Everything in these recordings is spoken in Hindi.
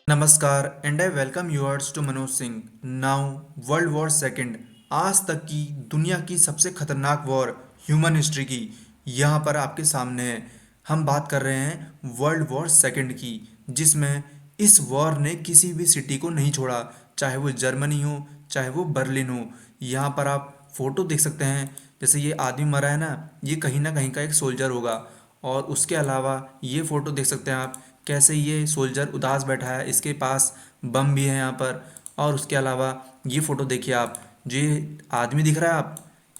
नमस्कार and I welcome yours to Manoj Singh. Now world war second, आज तक की दुनिया की सबसे खतरनाक वॉर ह्यूमन हिस्ट्री की यहाँ पर आपके सामने है। हम बात कर रहे हैं वर्ल्ड वॉर सेकंड की, जिसमें इस वॉर ने किसी भी सिटी को नहीं छोड़ा, चाहे वो जर्मनी हो चाहे वो बर्लिन हो। यहाँ पर आप फोटो देख सकते हैं, जैसे ये आदमी मरा है ना, ये कहीं ना कहीं का एक सोल्जर होगा। और उसके अलावा ये फोटो देख सकते हैं आप, कैसे ये सोल्जर उदास बैठा है, इसके पास बम भी है यहाँ पर। और उसके अलावा ये फोटो देखिए आप, जो ये आदमी दिख रहा है आप,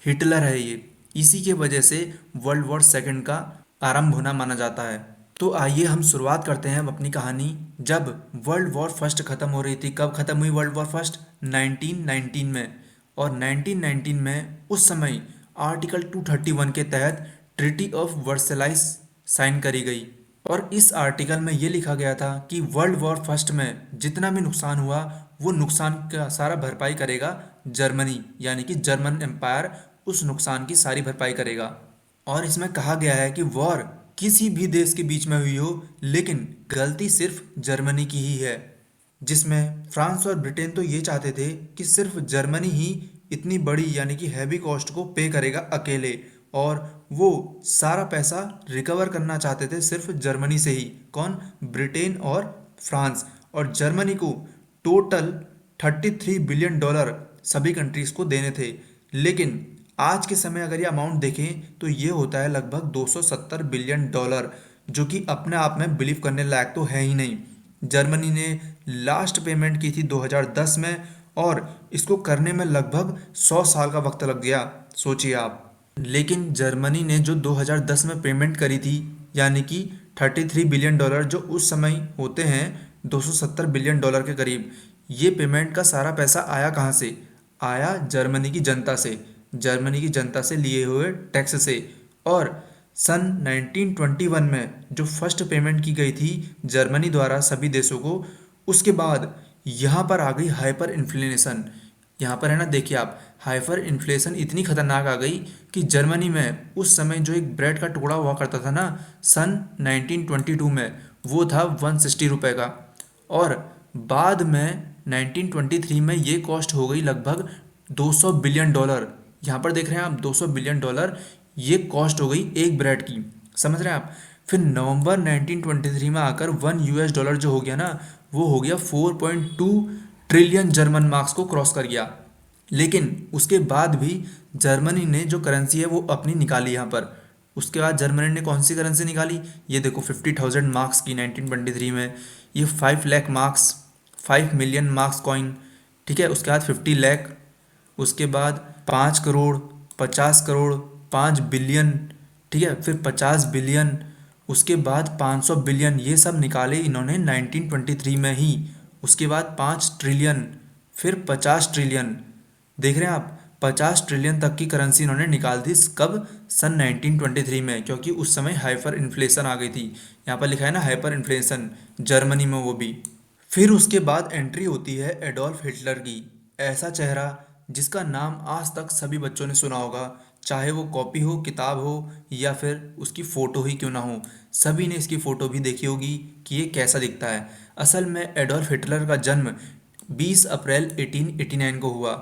हिटलर है ये। इसी के वजह से वर्ल्ड वॉर सेकंड का आरंभ होना माना जाता है। तो आइए हम शुरुआत करते हैं अपनी कहानी। जब वर्ल्ड वॉर फर्स्ट खत्म हो रही थी, कब खत्म हुई वर्ल्ड वॉर फर्स्ट? 1919 में। और 1919 में उस समय आर्टिकल 231 के तहत ट्रीटी ऑफ वर्सेलाइस साइन करी गई। और इस आर्टिकल में ये लिखा गया था कि वर्ल्ड वॉर फर्स्ट में जितना भी नुकसान हुआ, वो नुकसान का सारा भरपाई करेगा जर्मनी, यानी कि जर्मन एम्पायर उस नुकसान की सारी भरपाई करेगा। और इसमें कहा गया है कि वॉर किसी भी देश के बीच में हुई हो, लेकिन गलती सिर्फ जर्मनी की ही है। जिसमें फ्रांस और ब्रिटेन तो ये चाहते थे कि सिर्फ जर्मनी ही इतनी बड़ी यानी कि हैवी कॉस्ट को पे करेगा अकेले, और वो सारा पैसा रिकवर करना चाहते थे सिर्फ जर्मनी से ही। कौन? ब्रिटेन और फ्रांस। और जर्मनी को टोटल $33 बिलियन सभी कंट्रीज को देने थे। लेकिन आज के समय अगर ये अमाउंट देखें तो ये होता है लगभग $270 बिलियन, जो कि अपने आप में बिलीव करने लायक तो है ही नहीं। जर्मनी ने लास्ट पेमेंट की थी 2010 में, और इसको करने में लगभग 100 साल का वक्त लग गया, सोचिए आप। लेकिन जर्मनी ने जो 2010 में पेमेंट करी थी, यानी कि $33 बिलियन, जो उस समय होते हैं $270 बिलियन के करीब, ये पेमेंट का सारा पैसा आया कहाँ से? आया जर्मनी की जनता से, जर्मनी की जनता से लिए हुए टैक्स से। और सन 1921 में जो फर्स्ट पेमेंट की गई थी जर्मनी द्वारा सभी देशों को, उसके बाद यहाँ पर आ गई हाइपर इन्फ्लेशन। यहाँ पर है ना, देखिए आप, हाइपर इन्फ्लेशन इतनी खतरनाक आ गई कि जर्मनी में उस समय जो एक ब्रेड का टुकड़ा हुआ करता था ना, सन 1922 में, वो था 160 रुपये का। और बाद में 1923 में ये कॉस्ट हो गई लगभग $200 बिलियन। यहाँ पर देख रहे हैं आप, $200 बिलियन ये कॉस्ट हो गई एक ब्रेड की, समझ रहे हैं आप। फिर नवंबर 1923 में आकर $1 जो हो गया ना, वो हो गया 4.2 ट्रिलियन जर्मन मार्क्स को क्रॉस कर गया। लेकिन उसके बाद भी जर्मनी ने जो करेंसी है वो अपनी निकाली यहाँ पर। उसके बाद जर्मनी ने कौन सी करेंसी निकाली? ये देखो, 50,000 मार्क्स की 1923 में, ये 5 lakh marks, 5 million marks coin, ठीक है। उसके बाद 50 लाख, उसके बाद 5 करोड़, 50 करोड़, 5 बिलियन, ठीक है, फिर 50 बिलियन, उसके बाद 500 बिलियन, ये सब निकाले इन्होंने 1923 में ही। उसके बाद 5 ट्रिलियन, फिर 50 ट्रिलियन। देख रहे हैं आप, 50 ट्रिलियन तक की करेंसी इन्होंने निकाल दी। कब? सन 1923 में, क्योंकि उस समय हाइपर इन्फ्लेशन आ गई थी। यहाँ पर लिखा है ना, हाइपर इन्फ्लेशन, जर्मनी में वो भी। फिर उसके बाद एंट्री होती है एडोल्फ हिटलर की। ऐसा चेहरा जिसका नाम आज तक सभी बच्चों ने सुना होगा, चाहे वो कॉपी हो, किताब हो, या फिर उसकी फ़ोटो ही क्यों ना हो, सभी ने इसकी फ़ोटो भी देखी होगी कि ये कैसा दिखता है। असल में एडोल्फ हिटलर का जन्म 20 अप्रैल 1889 को हुआ,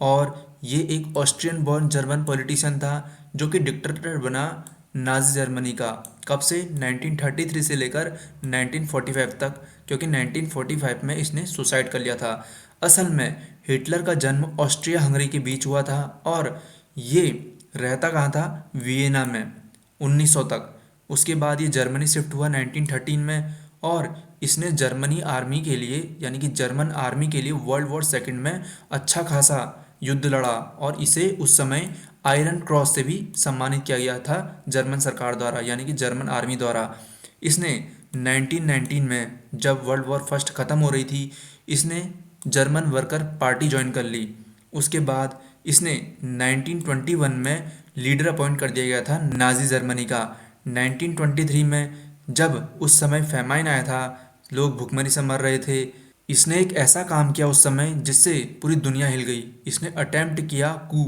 और ये एक ऑस्ट्रियन बॉर्न जर्मन पॉलिटिशियन था, जो कि डिक्टेटर बना नाजी जर्मनी का। कब से? 1933 से लेकर 1945 तक, क्योंकि 1945 में इसने सुसाइड कर लिया था। असल में हिटलर का जन्म ऑस्ट्रिया हंगरी के बीच हुआ था, और ये रहता कहाँ था? वियना में, 1900 तक। उसके बाद ये जर्मनी शिफ्ट हुआ 1913 में, और इसने जर्मनी आर्मी के लिए, यानी कि जर्मन आर्मी के लिए वर्ल्ड वॉर सेकंड में अच्छा खासा युद्ध लड़ा, और इसे उस समय आयरन क्रॉस से भी सम्मानित किया गया था जर्मन सरकार द्वारा, यानी कि जर्मन आर्मी द्वारा। इसने 1919 में, जब वर्ल्ड वॉर फर्स्ट ख़त्म हो रही थी, इसने जर्मन वर्कर पार्टी ज्वाइन कर ली। उसके बाद इसने 1921 में लीडर अपॉइंट कर दिया गया था नाजी जर्मनी का। 1923 में, जब उस समय फेमाइन आया था, लोग भुखमरी से मर रहे थे, इसने एक ऐसा काम किया उस समय जिससे पूरी दुनिया हिल गई। इसने अटेम्प्ट किया कू,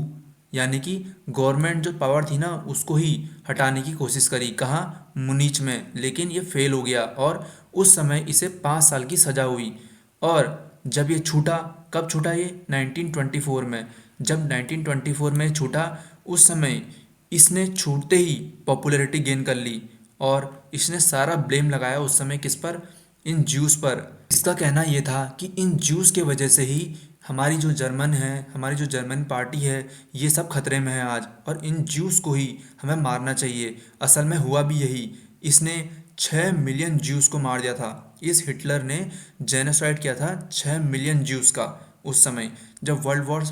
यानी कि गवर्नमेंट जो पावर थी ना उसको ही हटाने की कोशिश करी। कहाँ? मुनीच में। लेकिन ये फेल हो गया और उस समय इसे 5 साल की सज़ा हुई। और जब ये छूटा, कब छूटा ये? 1924 में। जब 1924 में छूटा उस समय इसने छूटते ही पॉपुलैरिटी गेन कर ली और इसने सारा ब्लेम लगाया उस समय किस पर? इन ज्यूस पर। इसका कहना यह था कि इन ज्यूस के वजह से ही हमारी जो जर्मन है, हमारी जो जर्मन पार्टी है, ये सब खतरे में है आज और इन ज्यूस को ही हमें मारना चाहिए। असल में हुआ भी यही। इसने 6 मिलियन ज्यूस को मार दिया था। इस हिटलर ने जेनोसाइड किया था 6 मिलियन ज्यूस का उस समय, जब वर्ल्ड वॉर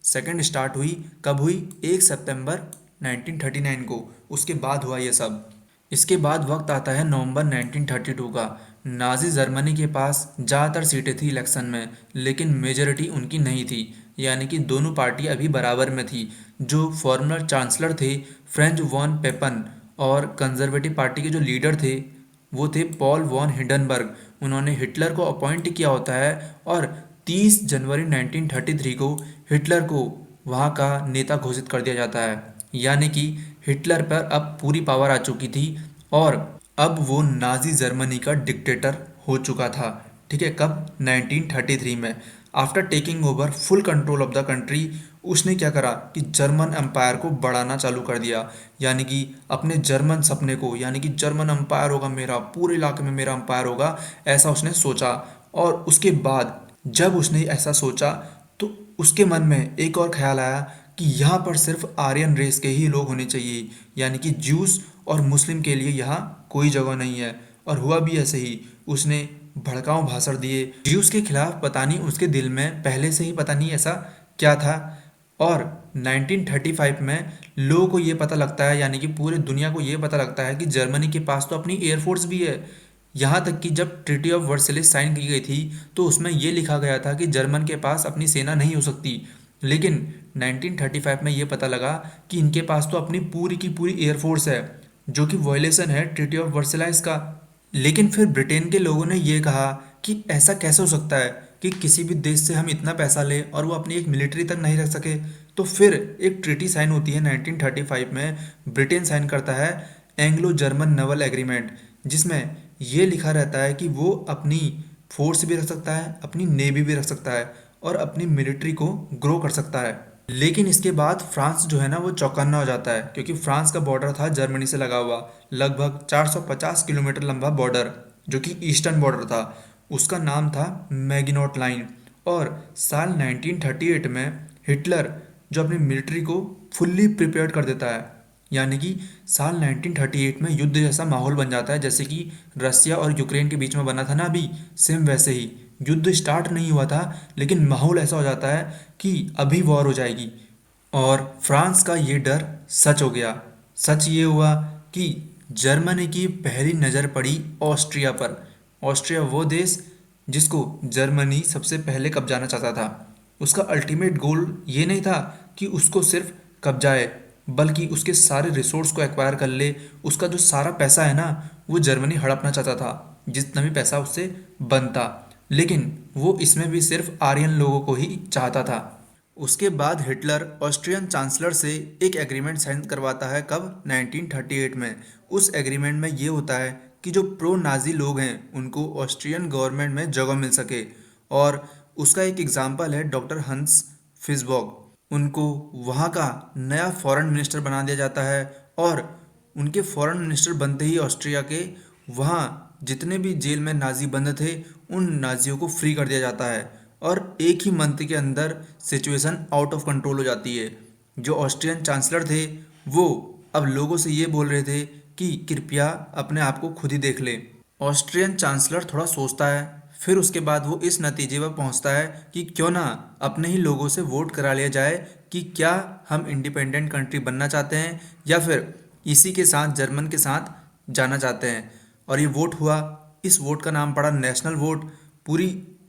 सेकेंड स्टार्ट हुई। कब हुई? 1 सितंबर 1939 को। उसके बाद हुआ ये सब। इसके बाद वक्त आता है नवंबर 1932 का। नाजी जर्मनी के पास ज़्यादातर सीटें थी इलेक्शन में, लेकिन मेजॉरिटी उनकी नहीं थी। यानी कि दोनों पार्टी अभी बराबर में थी। जो फॉर्मर चांसलर थे फ्रेंच वॉन पेपन, और कंजर्वेटिव पार्टी के जो लीडर थे वो थे पॉल वॉन हिंडनबर्ग। उन्होंने हिटलर को अपॉइंट किया होता है और 30 जनवरी 1933 को हिटलर को वहाँ का नेता घोषित कर दिया जाता है। यानी कि हिटलर पर अब पूरी पावर आ चुकी थी और अब वो नाजी जर्मनी का डिक्टेटर हो चुका था। ठीक है, कब? 1933 में। After taking over full control of the country, उसने क्या करा कि जर्मन एम्पायर को बढ़ाना चालू कर दिया। यानी कि अपने जर्मन सपने को, यानी कि जर्मन एम्पायर होगा मेरा, पूरे इलाके में मेरा एम्पायर होगा, ऐसा उसने सोचा। और उसके बाद जब उसने ऐसा सोचा तो उसके मन में एक और ख्याल आया कि यहाँ पर सिर्फ आर्यन रेस के ही लोग होने चाहिए, यानी कि ज्यूस और मुस्लिम के लिए यहाँ कोई जगह नहीं है। और हुआ भी ऐसे ही। उसने भड़काऊ भाषण दिए ज्यूस के खिलाफ। पता नहीं उसके दिल में पहले से ही पता नहीं ऐसा क्या था। और 1935 में लोगों को ये पता लगता है, यानी कि पूरे दुनिया को ये पता लगता है कि जर्मनी के पास तो अपनी एयरफोर्स भी है। यहाँ तक कि जब ट्रीटी ऑफ वर्सलिस साइन की गई थी तो उसमें ये लिखा गया था कि जर्मन के पास अपनी सेना नहीं हो सकती। लेकिन 1935 में ये पता लगा कि इनके पास तो अपनी पूरी की पूरी एयरफोर्स है, जो कि वॉयलेशन है ट्रीटी ऑफ वर्सलाइस का। लेकिन फिर ब्रिटेन के लोगों ने ये कहा कि ऐसा कैसे हो सकता है कि किसी भी देश से हम इतना पैसा लें और वो अपनी एक मिलिट्री तक नहीं रख सके। तो फिर एक ट्रीटी साइन होती है 1935 में। ब्रिटेन साइन करता है एंग्लो जर्मन नेवल एग्रीमेंट, जिसमें ये लिखा रहता है कि वो अपनी फोर्स भी रख सकता है, अपनी नेवी भी रख सकता है और अपनी मिलिट्री को ग्रो कर सकता है। लेकिन इसके बाद फ्रांस जो है ना वो चौकन्ना हो जाता है, क्योंकि फ्रांस का बॉर्डर था जर्मनी से लगा हुआ, लगभग 450 किलोमीटर लंबा बॉर्डर, जो कि ईस्टर्न बॉर्डर था। उसका नाम था मैगिनोट लाइन। और साल 1938 में हिटलर जो अपनी मिलिट्री को फुल्ली प्रिपेयर्ड कर देता है। यानी कि साल 1938 में युद्ध जैसा माहौल बन जाता है, जैसे कि रसिया और यूक्रेन के बीच में बना था ना अभी, सेम वैसे ही। युद्ध स्टार्ट नहीं हुआ था लेकिन माहौल ऐसा हो जाता है कि अभी वॉर हो जाएगी। और फ्रांस का ये डर सच हो गया। सच ये हुआ कि जर्मनी की पहली नज़र पड़ी ऑस्ट्रिया पर। ऑस्ट्रिया वो देश जिसको जर्मनी सबसे पहले कब्जाना चाहता था। उसका अल्टीमेट गोल ये नहीं था कि उसको सिर्फ कब्जाए, बल्कि उसके सारे रिसोर्स को एक्वायर कर ले। उसका जो सारा पैसा है ना वो जर्मनी हड़पना चाहता था, जितना भी पैसा उससे बनता। लेकिन वो इसमें भी सिर्फ आर्यन लोगों को ही चाहता था। उसके बाद हिटलर ऑस्ट्रियन चांसलर से एक एग्रीमेंट साइन करवाता है। कब? 1938 में। उस एग्रीमेंट में ये होता है कि जो प्रो नाजी लोग हैं उनको ऑस्ट्रियन गवर्नमेंट में जगह मिल सके। और उसका एक एग्जाम्पल है डॉक्टर हंस फिशबॉग। उनको वहाँ का नया फॉरेन मिनिस्टर बना दिया जाता है। और उनके फॉरेन मिनिस्टर बनते ही ऑस्ट्रिया के वहाँ जितने भी जेल में नाजी बंद थे उन नाजियों को फ्री कर दिया जाता है। और एक ही मंथ के अंदर सिचुएशन आउट ऑफ कंट्रोल हो जाती है। जो ऑस्ट्रियन चांसलर थे वो अब लोगों से ये बोल रहे थे कि कृपया अपने आप को खुद ही देख ले। ऑस्ट्रियन चांसलर थोड़ा सोचता है, फिर उसके बाद वो इस नतीजे पर पहुंचता है कि क्यों ना अपने ही लोगों से वोट करा लिया जाए कि क्या हम इंडिपेंडेंट कंट्री बनना चाहते हैं या फिर इसी के साथ जर्मन के साथ जाना चाहते हैं। और ये वोट हुआ। इस वोट का नाम पड़ा नेशनल वोट। पूरी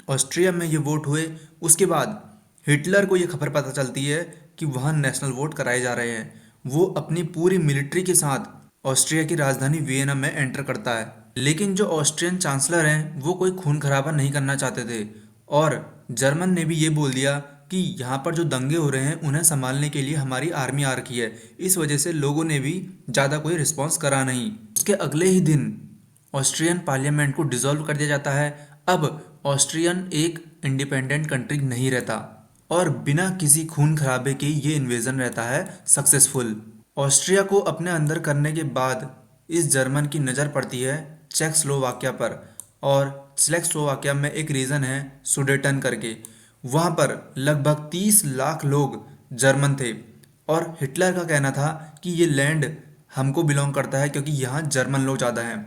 ऑस्ट्रिया में ये वोट हुए। उसके बाद हिटलर को ये खबर पता चलती है कि वहाँ नेशनल वोट कराए जा रहे हैं। वो अपनी पूरी मिलिट्री के साथ ऑस्ट्रिया की राजधानी वियना में एंटर करता है। लेकिन जो ऑस्ट्रियन चांसलर हैं वो कोई खून खराबा नहीं करना चाहते थे। और जर्मन ने भी ये बोल दिया कि यहाँ पर जो दंगे हो रहे हैं उन्हें संभालने के लिए हमारी आर्मी आ रखी है। इस वजह से लोगों ने भी ज़्यादा कोई रिस्पॉन्स करा नहीं। उसके अगले ही दिन ऑस्ट्रियन पार्लियामेंट को डिसॉल्व कर दिया जाता है। अब ऑस्ट्रियन एक इंडिपेंडेंट कंट्री नहीं रहता और बिना किसी खून खराबे के ये इन्वेजन रहता है सक्सेसफुल। ऑस्ट्रिया को अपने अंदर करने के बाद इस जर्मन की नज़र पड़ती है चेकोस्लोवाकिया पर, और चेकोस्लोवाकिया में एक रीजन है सुडेटन करके। वहाँ पर लगभग 30 लाख लोग जर्मन थे और हिटलर का कहना था कि ये लैंड हमको बिलोंग करता है क्योंकि यहाँ जर्मन लोग ज़्यादा हैं।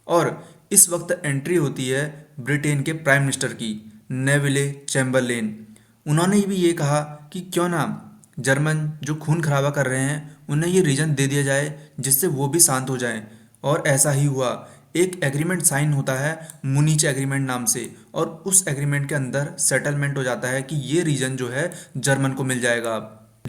और इस वक्त एंट्री होती है ब्रिटेन के प्राइम मिनिस्टर की, नेविले चैम्बरलेन। उन्होंने भी ये कहा कि क्यों ना जर्मन जो खून खराबा कर रहे हैं उन्हें ये रीजन दे दिया जाए जिससे वो भी शांत हो जाएं। और ऐसा ही हुआ। एक एग्रीमेंट साइन होता है मुनीच एग्रीमेंट नाम से, और उस एग्रीमेंट के अंदर सेटलमेंट हो जाता है कि ये रीजन जो है जर्मन को मिल जाएगा।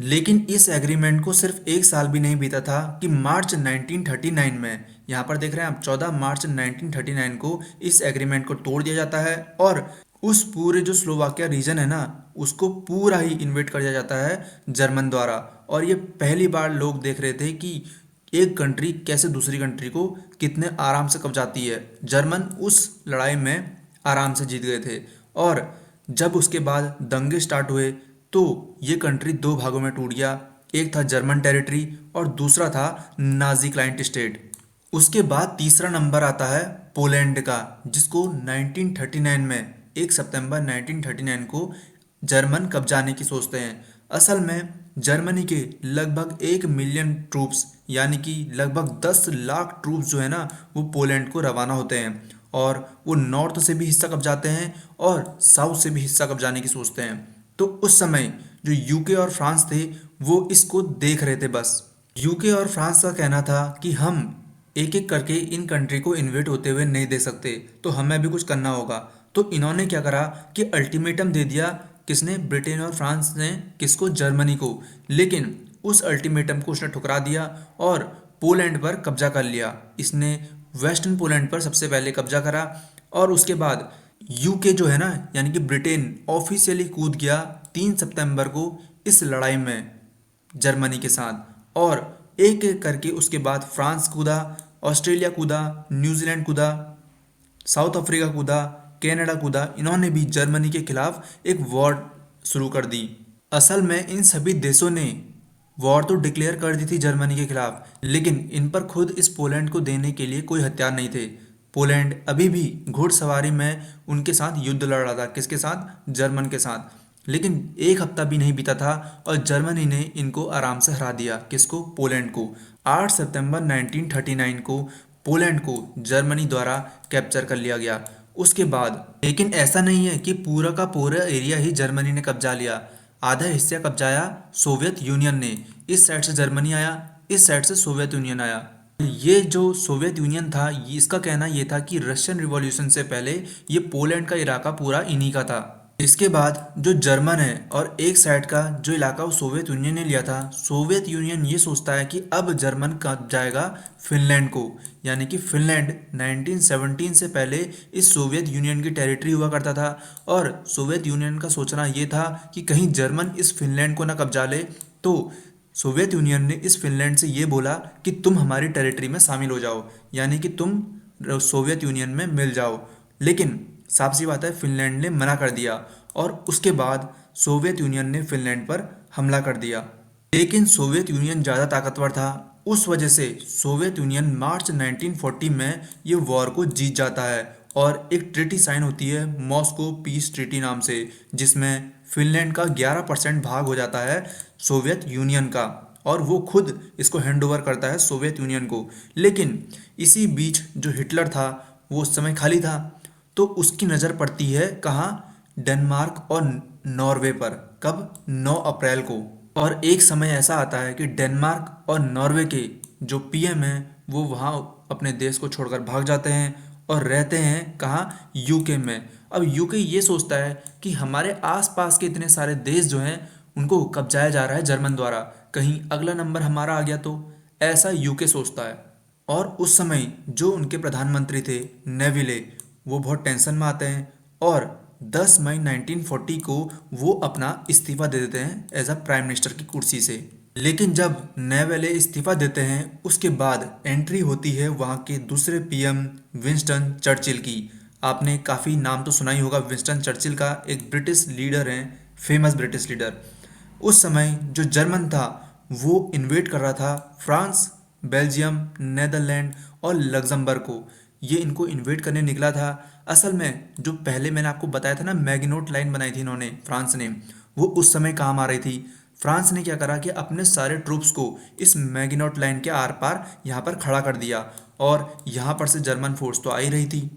लेकिन इस एग्रीमेंट को सिर्फ एक साल भी नहीं बीता था कि मार्च 1939 में, यहाँ पर देख रहे हैं आप 14 मार्च 1939 को इस एग्रीमेंट को तोड़ दिया जाता है और उस पूरे जो स्लोवाकिया रीजन है ना उसको पूरा ही इन्वेट कर दिया जाता है जर्मन द्वारा। और ये पहली बार लोग देख रहे थे कि एक कंट्री कैसे दूसरी कंट्री को कितने आराम से कब्जाती है। जर्मन उस लड़ाई में आराम से जीत गए थे। और जब उसके बाद दंगे स्टार्ट हुए तो ये कंट्री दो भागों में टूट गया। एक था जर्मन टेरिटरी और दूसरा था नाजी क्लाइंट स्टेट। उसके बाद तीसरा नंबर आता है पोलैंड का, जिसको 1939 में 1 सितंबर 1939 को जर्मन कब्जाने की सोचते हैं। असल में जर्मनी के लगभग 1 मिलियन ट्रूप्स यानी कि लगभग 10 लाख ट्रूप्स जो है ना वो पोलैंड को रवाना होते हैं और वो नॉर्थ से भी हिस्सा कब्जाते हैं और साउथ से भी हिस्सा कब्जाने की सोचते हैं। तो उस समय जो यूके और फ्रांस थे वो इसको देख रहे थे बस। यूके और फ्रांस का कहना था कि हम एक एक करके इन कंट्री को इन्वेट होते हुए नहीं दे सकते, तो हमें भी कुछ करना होगा। तो इन्होंने क्या करा कि अल्टीमेटम दे दिया। किसने? ब्रिटेन और फ्रांस ने। किसको? जर्मनी को। लेकिन उस अल्टीमेटम को उसने ठुकरा दिया और पोलैंड पर कब्जा कर लिया। इसने वेस्टर्न पोलैंड पर सबसे पहले कब्जा करा और उसके बाद यूके जो है ना यानी कि ब्रिटेन ऑफिशियली कूद गया 3 सितंबर को इस लड़ाई में जर्मनी के साथ। और एक एक करके उसके बाद फ्रांस कूदा, ऑस्ट्रेलिया कूदा, न्यूजीलैंड कूदा, साउथ अफ्रीका कूदा, कनाडा कूदा। इन्होंने भी जर्मनी के खिलाफ एक वॉर शुरू कर दी। असल में इन सभी देशों ने वॉर तो डिक्लेयर कर दी थी जर्मनी के खिलाफ, लेकिन इन पर खुद इस पोलैंड को देने के लिए कोई हथियार नहीं थे। पोलैंड अभी भी घुड़सवारी में उनके साथ युद्ध लड़ रहा था। किसके साथ? जर्मन के साथ। लेकिन एक हफ्ता भी नहीं बीता था और जर्मनी ने इनको आराम से हरा दिया। किसको? पोलैंड को। 8 सितंबर 1939 को पोलैंड को जर्मनी द्वारा कैप्चर कर लिया गया। उसके बाद लेकिन ऐसा नहीं है कि पूरा का पूरा एरिया ही जर्मनी ने कब्जा लिया। आधा हिस्सा कब्जाया सोवियत यूनियन ने। इस साइड से जर्मनी आया, इस साइड से सोवियत यूनियन आया। ये जो सोवियत यूनियन था इसका कहना ये था कि रशियन रिवॉल्यूशन से पहले ये पोलैंड का इलाका पूरा इन्हीं का था। इसके बाद जो जर्मन है और एक साइड का जो इलाका वो सोवियत यूनियन ने लिया था, सोवियत यूनियन ये सोचता है कि अब जर्मन कब जाएगा फिनलैंड को। यानी कि फिनलैंड 1917 से पहले इस सोवियत यूनियन की टेरिटरी हुआ करता था और सोवियत यूनियन का सोचना ये था कि कहीं जर्मन इस फिनलैंड को ना कब्जा ले। तो सोवियत यूनियन ने इस फिनलैंड से ये बोला कि तुम हमारी टेरिटरी में शामिल हो जाओ, यानी कि तुम सोवियत यूनियन में मिल जाओ। लेकिन साफ सी बात है फिनलैंड ने मना कर दिया और उसके बाद सोवियत यूनियन ने फिनलैंड पर हमला कर दिया। लेकिन सोवियत यूनियन ज़्यादा ताकतवर था, उस वजह से सोवियत यूनियन मार्च 1940 में ये वॉर को जीत जाता है और एक ट्रीटी साइन होती है मॉस्को पीस ट्रीटी नाम से, जिसमें फिनलैंड का 11% भाग हो जाता है सोवियत यूनियन का और वो खुद इसको हैंड ओवर करता है सोवियत यूनियन को। लेकिन इसी बीच जो हिटलर था वो उस समय खाली था, तो उसकी नज़र पड़ती है कहाँ? डेनमार्क और नॉर्वे पर। कब? 9 अप्रैल को। और एक समय ऐसा आता है कि डेनमार्क और नॉर्वे के जो पीएम हैं वो वहाँ अपने देश को छोड़कर भाग जाते हैं और रहते हैं कहाँ? यूके में। अब यूके ये सोचता है कि हमारे आसपास के इतने सारे देश जो हैं उनको कब्जाया जा रहा है जर्मन द्वारा, कहीं अगला नंबर हमारा आ गया तो। ऐसा यूके सोचता है। और उस समय जो उनके प्रधानमंत्री थे नेविले, वो बहुत टेंशन में आते हैं और 10 मई 1940 को वो अपना इस्तीफा दे देते हैं एज अ प्राइम मिनिस्टर की कुर्सी से। लेकिन जब नए वाले इस्तीफा देते हैं उसके बाद एंट्री होती है वहाँ के दूसरे पीएम विंस्टन चर्चिल की। आपने काफ़ी नाम तो सुना ही होगा विंस्टन चर्चिल का, एक ब्रिटिश लीडर हैं, फेमस ब्रिटिश लीडर। उस समय जो जर्मन था वो इन्वेड कर रहा था फ्रांस, बेल्जियम, नेदरलैंड और लग्जमबर्ग को। ये इनको इन्वेड करने निकला था। असल में जो पहले मैंने आपको बताया था ना, मैगिनोट लाइन बनाई थी इन्होंने, फ्रांस ने, वो उस समय काम आ रही थी। फ्रांस ने क्या करा कि अपने सारे ट्रूप्स को इस मैगिनोट लाइन के आर पार यहाँ पर खड़ा कर दिया और यहाँ पर से जर्मन फोर्स तो आ ही रही थी।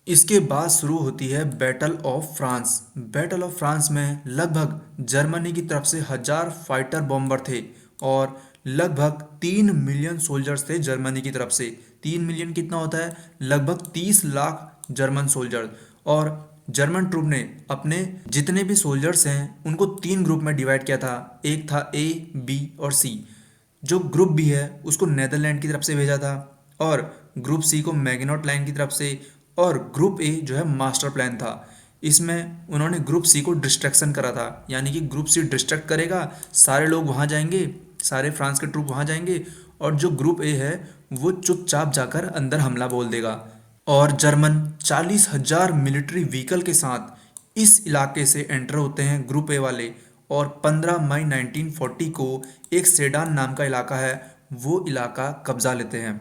इसके बाद शुरू होती है battle of France. Battle of France में लगभग जर्मनी की तरफ से 1000 फाइटर बॉम्बर थे और लगभग 3 मिलियन सोल्जर्स थे जर्मनी की तरफ से। 3 मिलियन कितना होता है? लगभग 30 लाख जर्मन सोल्जर। और जर्मन ट्रूप ने अपने जितने भी सोल्जर्स हैं उनको 3 ग्रुप में डिवाइड किया था। एक था ए, बी और सी। जो ग्रुप बी है उसको नेदरलैंड की तरफ से भेजा था और ग्रुप सी को मैगिनोट लाइन की तरफ से, और ग्रुप ए जो है मास्टर प्लान था। इसमें उन्होंने ग्रुप सी को डिस्ट्रैक्शन करा था, यानी कि ग्रुप सी डिस्ट्रैक्ट करेगा, सारे लोग वहाँ जाएंगे, सारे फ्रांस के ट्रूप वहाँ जाएंगे और जो ग्रुप ए है वो चुपचाप जाकर अंदर हमला बोल देगा। और जर्मन 40,000 मिलिट्री व्हीकल के साथ इस इलाके से एंटर होते हैं ग्रुप ए वाले और 15 मई 1940 को एक सेडान नाम का इलाका है वो इलाका कब्जा लेते हैं।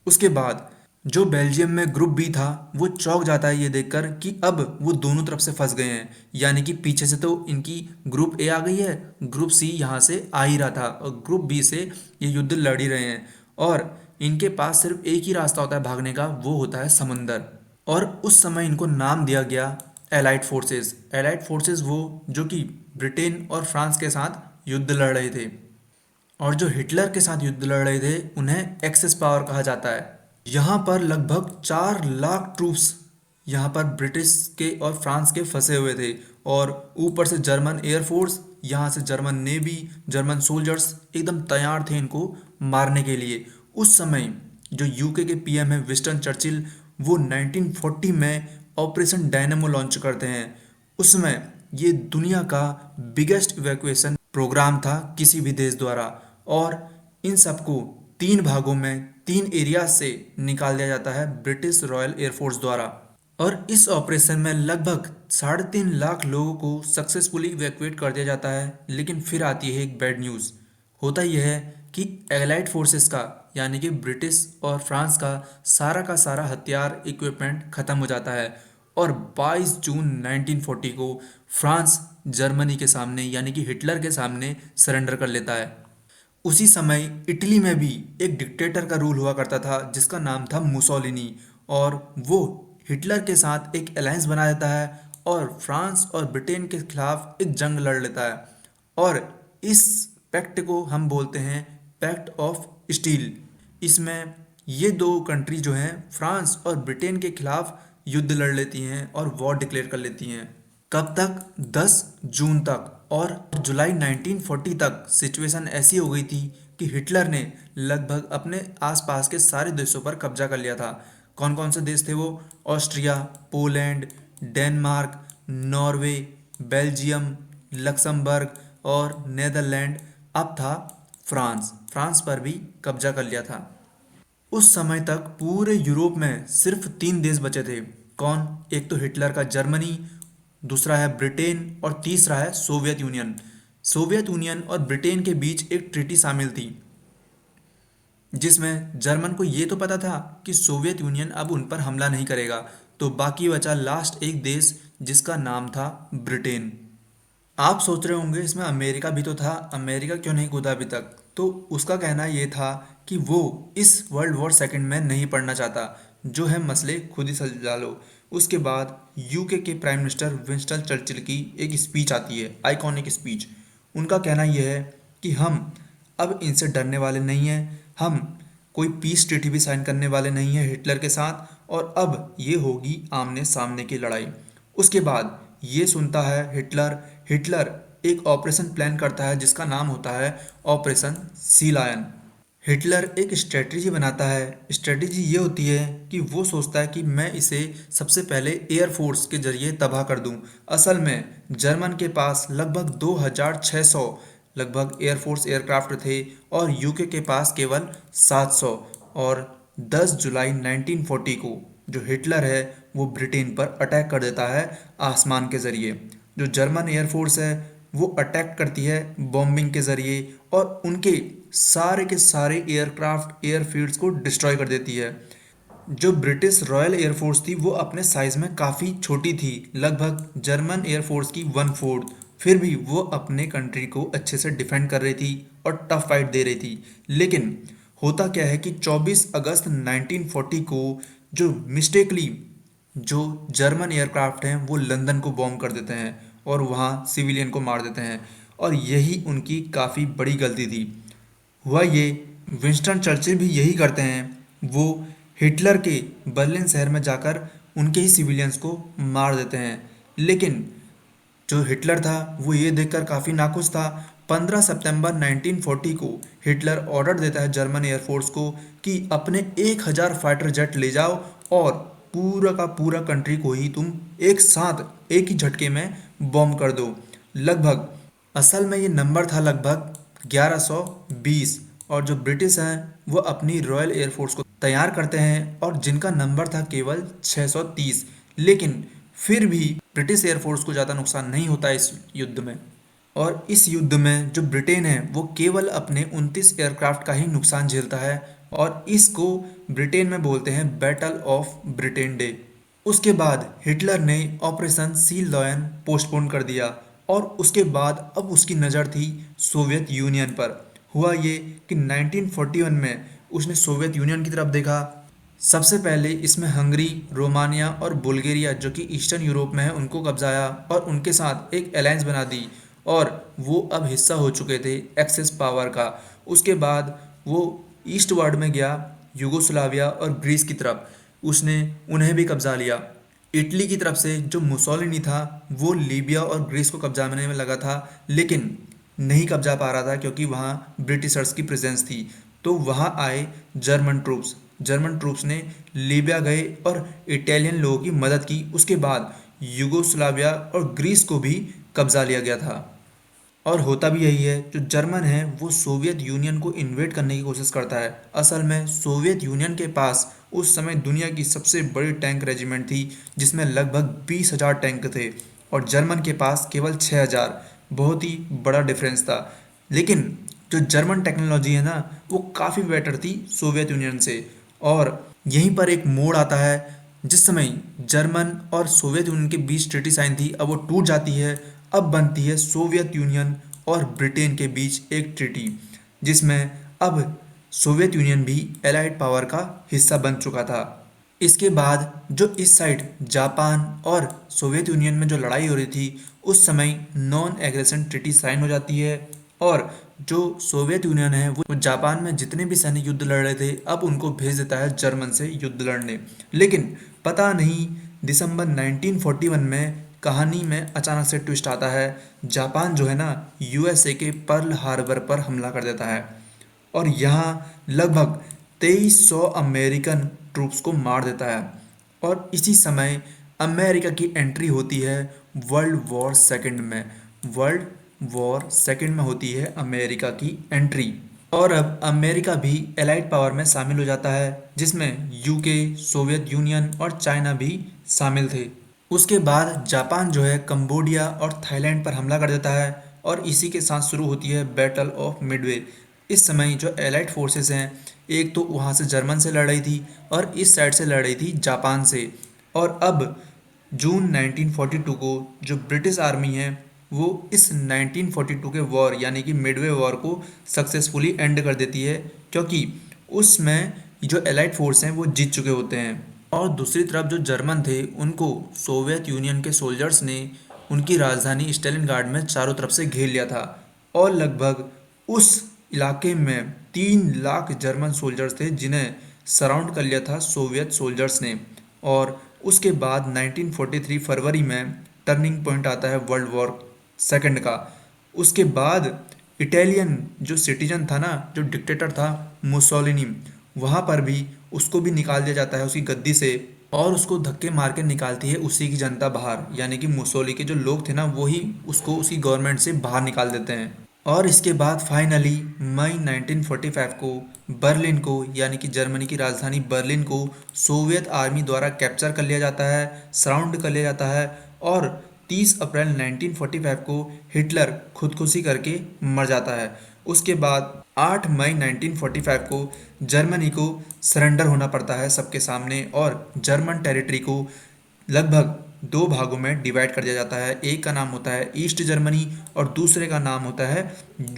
उसके बाद जो बेल्जियम में ग्रुप बी था वो चौंक जाता है ये देखकर कि अब वो दोनों तरफ से फंस गए हैं, यानी कि पीछे से तो इनकी ग्रुप ए आ गई है, ग्रुप सी यहाँ से आ ही रहा था और ग्रुप बी से ये युद्ध लड़ ही रहे हैं और इनके पास सिर्फ एक ही रास्ता होता है भागने का, वो होता है समंदर। और उस समय इनको नाम दिया गया एलाइड फोर्सेस। एलाइड फोर्सेस वो जो कि ब्रिटेन और फ्रांस के साथ युद्ध लड़ रहे थे और जो हिटलर के साथ युद्ध लड़ रहे थे उन्हें एक्सेस पावर कहा जाता है। यहाँ पर लगभग 4 लाख ट्रूप्स यहाँ पर ब्रिटिश के और फ्रांस के फंसे हुए थे और ऊपर से जर्मन एयरफोर्स, यहाँ से जर्मन नेवी, जर्मन सोल्जर्स एकदम तैयार थे इनको मारने के लिए। उस समय जो यूके के पीएम है विंस्टन चर्चिल, वो 1940 में ऑपरेशन डायनेमो लॉन्च करते हैं। उसमें ये दुनिया का बिगेस्ट इवैक्यूएशन प्रोग्राम था किसी भी देश द्वारा और इन सबको 3 भागों में 3 एरिया से निकाल दिया जाता है ब्रिटिश रॉयल एयरफोर्स द्वारा। और इस ऑपरेशन में लगभग 3.5 लाख लोगों को सक्सेसफुली इवैक्यूएट कर दिया जाता है। लेकिन फिर आती है एक बैड न्यूज़। होता यह है कि एलाइड फोर्सेस का, यानी कि ब्रिटिश और फ्रांस का सारा हथियार इक्विपमेंट खत्म हो जाता है और 22 जून 1940 को फ्रांस जर्मनी के सामने, यानी कि हिटलर के सामने सरेंडर कर लेता है। उसी समय इटली में भी एक डिक्टेटर का रूल हुआ करता था जिसका नाम था मुसोलिनी और वो हिटलर के साथ एक अलायंस बना देता है और फ्रांस और ब्रिटेन के खिलाफ एक जंग लड़ लेता है। और इस पैक्ट को हम बोलते हैं पैक्ट ऑफ स्टील। इसमें ये दो कंट्री जो हैं फ्रांस और ब्रिटेन के खिलाफ युद्ध लड़ लेती हैं और वॉर डिक्लेयर कर लेती हैं। कब तक? 10 जून तक। और जुलाई 1940 तक सिचुएशन ऐसी हो गई थी कि हिटलर ने लगभग अपने आसपास के सारे देशों पर कब्जा कर लिया था। कौन कौन से देश थे वो? Austria, Poland, Denmark, Norway, Belgium, Luxembourg और नेदरलैंड। अब था फ्रांस। फ्रांस पर भी कब्जा कर लिया था। उस समय तक पूरे यूरोप में सिर्फ 3 देश बचे थे। कौन? एक तो हिटलर का जर्मनी, दूसरा है ब्रिटेन और तीसरा है सोवियत यूनियन। सोवियत यूनियन और ब्रिटेन के बीच एक ट्रीटी शामिल थी जिसमें जर्मन को ये तो पता था कि सोवियत यूनियन अब उन पर हमला नहीं करेगा, तो बाकी बचा लास्ट एक देश जिसका नाम था ब्रिटेन। आप सोच रहे होंगे इसमें अमेरिका भी तो था, अमेरिका क्यों नहीं कूदा अभी तक? तो उसका कहना ये था कि वो इस वर्ल्ड वॉर सेकंड में नहीं पड़ना चाहता, जो है मसले खुद ही सुलझा लो। उसके बाद यूके के प्राइम मिनिस्टर विंस्टन चर्चिल की एक स्पीच आती है, आइकॉनिक स्पीच। उनका कहना यह है कि हम अब इनसे डरने वाले नहीं हैं, हम कोई पीस ट्रीटी भी साइन करने वाले नहीं हैं हिटलर के साथ, और अब ये होगी आमने सामने की लड़ाई। उसके बाद ये सुनता है हिटलर। हिटलर एक ऑपरेशन प्लान करता है जिसका नाम होता है ऑपरेशन सी लायन। हिटलर एक स्ट्रेटजी बनाता है। स्ट्रेटजी ये होती है कि वो सोचता है कि मैं इसे सबसे पहले एयरफोर्स के जरिए तबाह कर दूं। असल में जर्मन के पास लगभग 2600 लगभग एयरफोर्स एयरक्राफ्ट थे और यूके के पास केवल 700। और 10 जुलाई 1940 को जो हिटलर है वो ब्रिटेन पर अटैक कर देता है आसमान के ज़रिए। जो जर्मन एयरफोर्स है वो अटैक करती है बॉम्बिंग के ज़रिए और उनके सारे के सारे एयरक्राफ्ट एयरफील्ड्स को डिस्ट्रॉय कर देती है। जो ब्रिटिश रॉयल एयरफोर्स थी वो अपने साइज़ में काफ़ी छोटी थी, लगभग जर्मन एयरफोर्स की वन फोर्थ। फिर भी वो अपने कंट्री को अच्छे से डिफेंड कर रही थी और टफ फाइट दे रही थी। लेकिन होता क्या है कि 24 अगस्त 1940 को जो मिस्टेकली जो जर्मन एयरक्राफ्ट हैं वो लंदन को बॉम्ब कर देते हैं और वहाँ सिविलियन को मार देते हैं। और यही उनकी काफ़ी बड़ी गलती थी। हुआ ये, विंस्टन चर्चिल भी यही करते हैं। वो हिटलर के बर्लिन शहर में जाकर उनके ही सिविलियंस को मार देते हैं। लेकिन जो हिटलर था वो ये देखकर काफ़ी नाखुश था। 15 सितंबर 1940 को हिटलर ऑर्डर देता है जर्मन एयरफोर्स को कि अपने 1000 फाइटर जेट ले जाओ और पूरा का पूरा कंट्री को ही तुम एक साथ एक ही झटके में बॉम्ब कर दो। लगभग असल में ये नंबर था लगभग 1120। और जो ब्रिटिश हैं वो अपनी रॉयल एयरफोर्स को तैयार करते हैं और जिनका नंबर था केवल 630। लेकिन फिर भी ब्रिटिश एयरफोर्स को ज़्यादा नुकसान नहीं होता इस युद्ध में। और इस युद्ध में जो ब्रिटेन है वो केवल अपने 29 एयरक्राफ्ट का ही नुकसान झेलता है और इसको ब्रिटेन में बोलते हैं बैटल ऑफ ब्रिटेन डे। उसके बाद हिटलर ने ऑपरेशन सील लॉयन पोस्टपोन कर दिया और उसके बाद अब उसकी नज़र थी सोवियत यूनियन पर। हुआ ये कि 1941 में उसने सोवियत यूनियन की तरफ देखा। सबसे पहले इसमें हंगरी, रोमानिया और बुल्गारिया जो कि ईस्टर्न यूरोप में है उनको कब्जाया और उनके साथ एक अलायंस बना दी और वो अब हिस्सा हो चुके थे एक्सेस पावर का। उसके बाद वो ईस्ट वर्ड में गया, यूगोस्लाविया और ग्रीस की तरफ उसने उन्हें भी कब्जा लिया। इटली की तरफ से जो मुसोलिनी था वो लीबिया और ग्रीस को कब्जाने में लगा था, लेकिन नहीं कब्जा पा रहा था क्योंकि वहाँ ब्रिटिशर्स की प्रेजेंस थी। तो वहाँ आए जर्मन ट्रूप्स। जर्मन ट्रूप्स ने लीबिया गए और इटालियन लोगों की मदद की। उसके बाद यूगोस्लाविया और ग्रीस को भी कब्जा लिया गया था। और होता भी यही है, जो जर्मन है वो सोवियत यूनियन को इन्वेड करने की कोशिश करता है। असल में सोवियत यूनियन के पास उस समय दुनिया की सबसे बड़ी टैंक रेजिमेंट थी जिसमें लगभग 20,000 टैंक थे और जर्मन के पास केवल 6,000। बहुत ही बड़ा डिफरेंस था। लेकिन जो जर्मन टेक्नोलॉजी है ना वो काफ़ी बेटर थी सोवियत यूनियन से। और यहीं पर एक मोड़ आता है जिस समय जर्मन और सोवियत यूनियन के बीच ट्रीटी साइन थी, अब वो टूट जाती है। अब बनती है सोवियत यूनियन और ब्रिटेन के बीच एक ट्रीटी जिसमें अब सोवियत यूनियन भी एलाइड पावर का हिस्सा बन चुका था। इसके बाद जो इस साइड जापान और सोवियत यूनियन में जो लड़ाई हो रही थी उस समय नॉन एग्रेशन ट्रीटी साइन हो जाती है और जो सोवियत यूनियन है वो जापान में जितने भी सैनिक युद्ध लड़ रहे थे अब उनको भेज देता है जर्मन से युद्ध लड़ने। लेकिन पता नहीं दिसंबर 1941 में कहानी में अचानक से ट्विस्ट आता है। जापान जो है ना यूएसए के पर्ल हार्बर पर हमला कर देता है और यहाँ लगभग 2300 अमेरिकन ट्रूप्स को मार देता है। और इसी समय अमेरिका की एंट्री होती है वर्ल्ड वॉर सेकंड में। वर्ल्ड वॉर सेकंड में होती है अमेरिका की एंट्री और अब अमेरिका भी एलाइड पावर में शामिल हो जाता है जिसमें यूके, सोवियत यूनियन और चाइना भी शामिल थे। उसके बाद जापान जो है कंबोडिया और थाईलैंड पर हमला कर देता है और इसी के साथ शुरू होती है बैटल ऑफ मिडवे। इस समय जो एलाइड फोर्सेस हैं एक तो वहाँ से जर्मन से लड़ रही थी और इस साइड से लड़ रही थी जापान से। और अब जून 1942 को जो ब्रिटिश आर्मी है वो इस 1942 के वॉर यानी कि मिडवे वॉर को सक्सेसफुली एंड कर देती है क्योंकि उसमें जो एलाइड फोर्स हैं वो जीत चुके होते हैं। और दूसरी तरफ जो जर्मन थे उनको सोवियत यूनियन के सोल्जर्स ने उनकी राजधानी स्टेलिनग्राड में चारों तरफ से घेर लिया था और लगभग उस इलाके में 3 लाख जर्मन सोल्जर्स थे जिन्हें सराउंड कर लिया था सोवियत सोल्जर्स ने। और उसके बाद 1943 फरवरी में टर्निंग पॉइंट आता है वर्ल्ड वॉर सेकंड का। उसके बाद इटालियन जो सिटीजन था ना, जो डिक्टेटर था मुसोलिनी, वहाँ पर भी उसको भी निकाल दिया जाता है उसकी गद्दी से, और उसको धक्के मार के निकालती है उसी की जनता बाहर, यानी कि मुसोली के जो लोग थे ना वही उसको उसकी गवर्नमेंट से बाहर निकाल देते हैं। और इसके बाद फाइनली मई 1945 को बर्लिन को, यानी कि जर्मनी की राजधानी बर्लिन को सोवियत आर्मी द्वारा कैप्चर कर लिया जाता है, सराउंड कर लिया जाता है, और 30 अप्रैल 1945 को हिटलर खुदकुशी करके मर जाता है। उसके बाद 8 मई 1945 को जर्मनी को सरेंडर होना पड़ता है सबके सामने, और जर्मन टेरिटरी को लगभग दो भागों में डिवाइड कर दिया जाता है। एक का नाम होता है ईस्ट जर्मनी और दूसरे का नाम होता है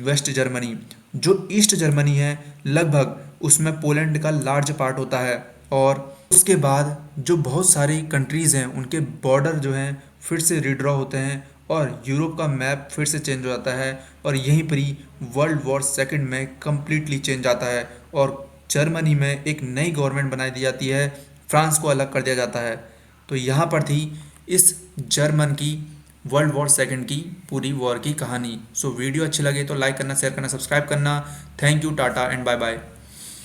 वेस्ट जर्मनी। जो ईस्ट जर्मनी है लगभग उसमें पोलैंड का लार्ज पार्ट होता है, और उसके बाद जो बहुत सारी कंट्रीज़ हैं उनके बॉर्डर जो हैं फिर से रिड्रॉ होते हैं, और यूरोप का मैप फिर से चेंज हो जाता है, और यहीं पर ही वर्ल्ड वॉर सेकंड में कम्प्लीटली चेंज आता है, और जर्मनी में एक नई गवर्नमेंट बनाई दी जाती है, फ्रांस को अलग कर दिया जाता है। तो यहाँ पर थी इस जर्मन की वर्ल्ड वॉर सेकंड की पूरी वॉर की कहानी। सो वीडियो अच्छी लगे तो लाइक करना, शेयर करना, सब्सक्राइब करना। Thank you, tata and bye bye.